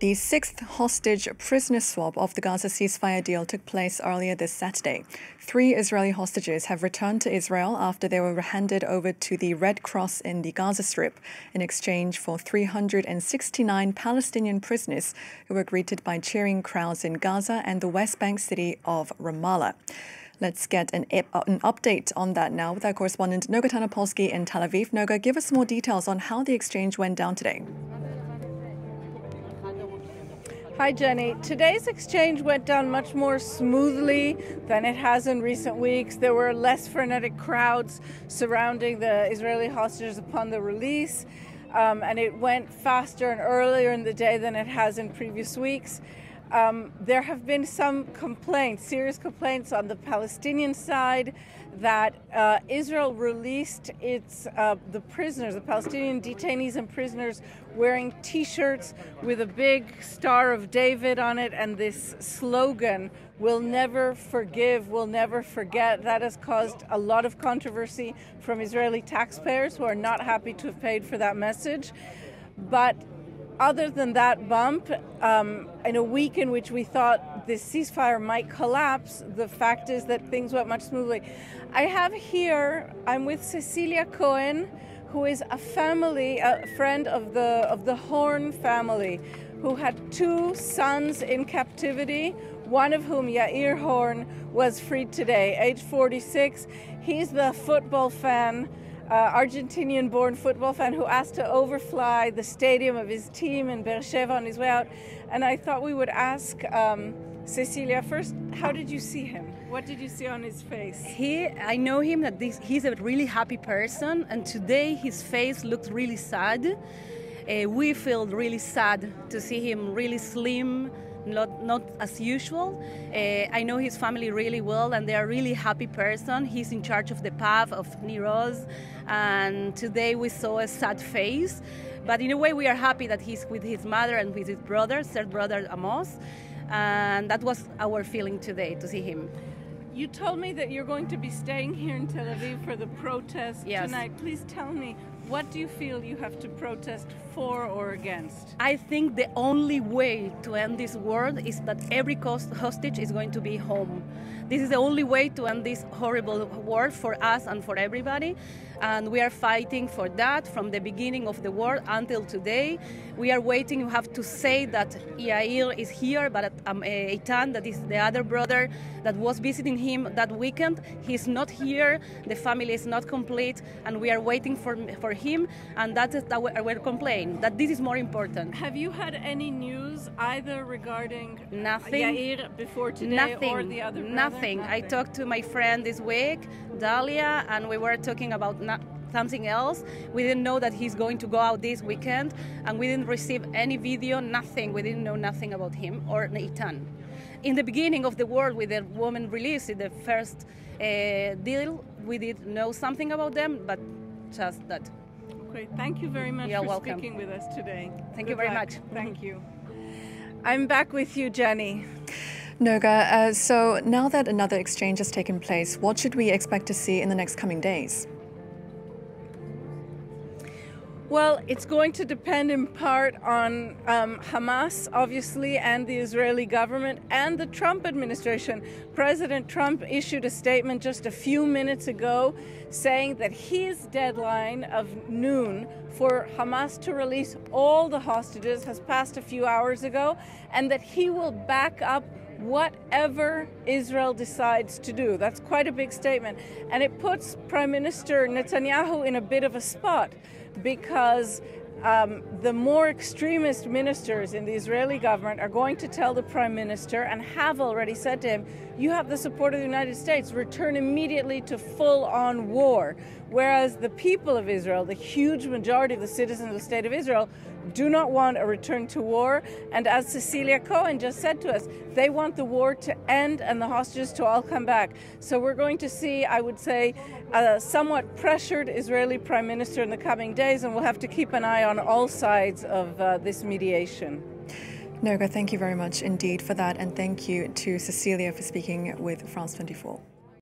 The sixth hostage prisoner swap of the Gaza ceasefire deal took place earlier this Saturday. 3 Israeli hostages have returned to Israel after they were handed over to the Red Cross in the Gaza Strip in exchange for 369 Palestinian prisoners who were greeted by cheering crowds in Gaza and the West Bank city of Ramallah. Let's get an update on that now with our correspondent Noga Tanopolsky in Tel Aviv. Noga, give us more details on how the exchange went down today. Hi, Jenny. Today's exchange went down much more smoothly than it has in recent weeks. There were less frenetic crowds surrounding the Israeli hostages upon the release, and it went faster and earlier in the day than it has in previous weeks. There have been some complaints, serious complaints on the Palestinian side that Israel released the prisoners, the Palestinian detainees and prisoners, wearing T-shirts with a big Star of David on it and this slogan, "We'll never forgive, we'll never forget." That has caused a lot of controversy from Israeli taxpayers who are not happy to have paid for that message. But other than that bump, in a week in which we thought this ceasefire might collapse, the fact is that things went much smoothly. I'm with Cecilia Cohen, who is a friend of the Horn family, who had 2 sons in captivity, one of whom, Yair Horn, was freed today, age 46. He's the football fan, Argentinian-born football fan who asked to overfly the stadium of his team in Beersheva on his way out. And I thought we would ask Cecilia first, how did you see him? What did you see on his face? I know him that he's a really happy person, and today his face looked really sad. We feel really sad to see him really slim, not as usual. I know his family really well, and they are really happy person. He's in charge of the path of Niroz, and today we saw a sad face. But in a way, we are happy that he's with his mother and with his brother, third brother Amos, and that was our feeling today to see him. You told me that you're going to be staying here in Tel Aviv for the protest tonight. Please tell me, what do you feel you have to protest for or against? I think the only way to end this war is that every hostage is going to be home. This is the only way to end this horrible war for us and for everybody. And we are fighting for that from the beginning of the war until today. We are waiting. You have to say that Yair is here, but Eitan, that is the other brother that was visiting him that weekend, he's not here. The family is not complete, and we are waiting for him. And that is our complaint, that this is more important. Have you had any news either regarding Yair before today or the other brother? Nothing. I talked to my friend this week, Dalia, and we were talking about something else. We didn't know that he's going to go out this weekend, and we didn't receive any video, nothing. We didn't know nothing about him or Eitan. In the beginning of the war, with the woman released in the first deal, we did know something about them, but just that. Okay, thank you very much for speaking with us today. Thank you very much. Thank you. I'm back with you, Jenny. Noga, so now that another exchange has taken place, what should we expect to see in the next coming days? Well, it's going to depend in part on Hamas, obviously, and the Israeli government and the Trump administration. President Trump issued a statement just a few minutes ago saying that his deadline of noon for Hamas to release all the hostages has passed a few hours ago, and that he will back up whatever Israel decides to do. That's quite a big statement. And it puts Prime Minister Netanyahu in a bit of a spot, because the more extremist ministers in the Israeli government are going to tell the Prime Minister, and have already said to him, you have the support of the United States, return immediately to full-on war. Whereas the people of Israel, the huge majority of the citizens of the State of Israel, do not want a return to war. And as Cecilia Cohen just said to us, they want the war to end and the hostages to all come back. So we're going to see, I would say, a somewhat pressured Israeli Prime Minister in the coming days, and we'll have to keep an eye on all sides of this mediation. Noga, thank you very much indeed for that, and thank you to Cecilia for speaking with France 24.